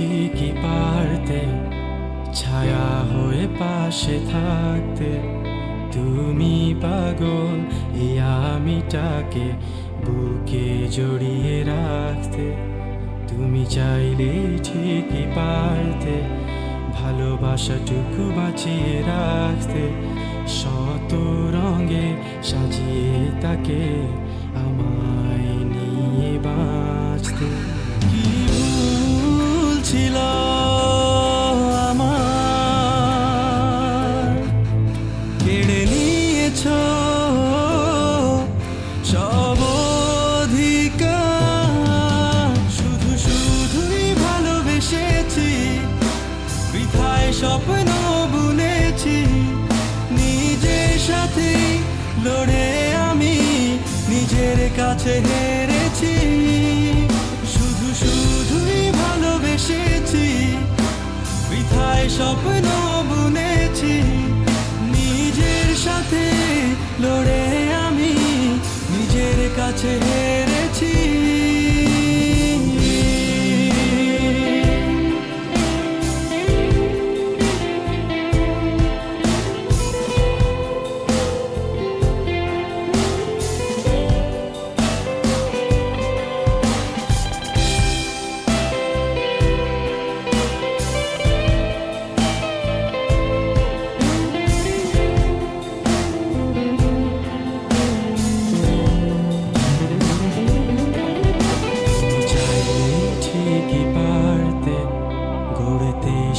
ঠিকই পারতে ছায়া হয়ে পাশে থাকতে। তুমি পাগল এই আমিটাকে বুকে জড়িয়ে রাখতে। তুমি চাইলে ঠিকই পারতে ভালোবাসাটুকু বাঁচিয়ে রাখতে। শত রঙে সাজিয়ে তাকে আমায় নিয়ে বাঁচতে। কি ভুল ছিল আমার, কেড়ে নিয়েছ সব অধিকার। শুধু শুধুই ভালোবেসেছি, বৃথায় স্বপ্ন বুনেছি। নিজের সাথে লড়ে আমি নিজের কাছে হেরেছি। শুধু শুধুই ভালোবেসেছি, বৃথায় স্বপ্ন বুনেছি। নিজের সাথে লড়ে আমি নিজের কাছে হেরেছি।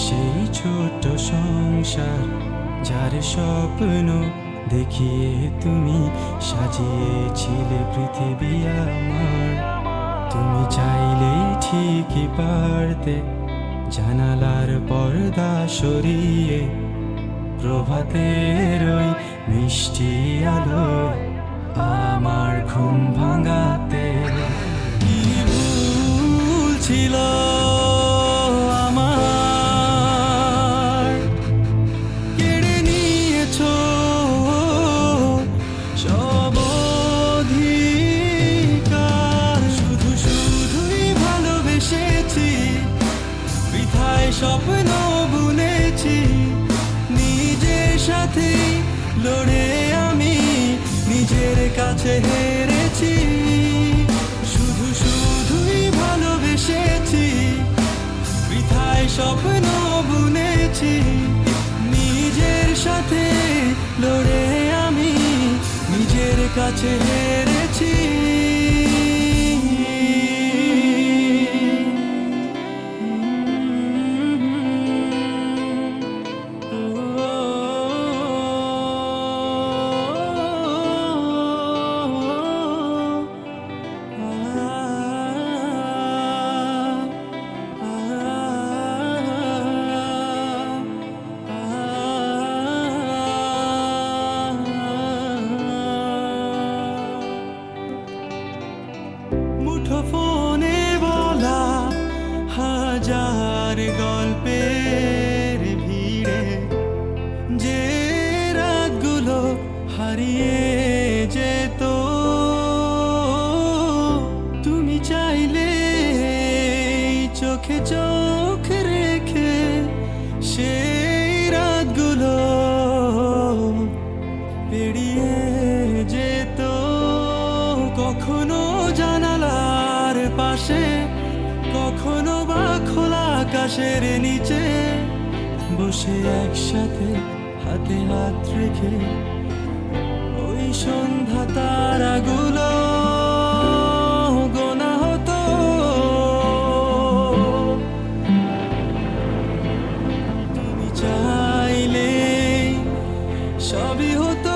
সেই ছোট সংসার যার স্বপ্ন দেখিয়ে তুমি সাজিয়েছিলে পৃথিবী আমার। তুমি চাইলেই ঠিকই পারতে জানালার পর্দা সরিয়ে প্রভাতের ওই মিষ্টি আলো আমার ঘুম ভাঙাতে। কি ভুল ছিল স্বপ্ন বুনেছি। নিজের সাথে লড়ে আমি নিজের কাছে হেরেছি। শুধু শুধুই ভালোবেসেছি, বৃথায় স্বপ্ন বুনেছি। নিজের সাথে লড়ে আমি নিজের কাছে হেরেছি। মুঠোফোনে বলা হাজার গল্পের ভিড়ে যে রাতগুলো হারিয়ে যেত। তুমি চাইলে চোখে চোখ রেখে সেই রাতগুলো পেরিয়ে যেত। কখনো জানালার পাশে, কখনো বা খোলা আকাশের নিচে বসে একসাথে হাতে হাত রেখে ওই সন্ধ্যা তারাগুলো গোনা হতো। তুমি চাইলে সবই হতো।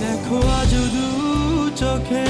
দেখো আজ দু চোখে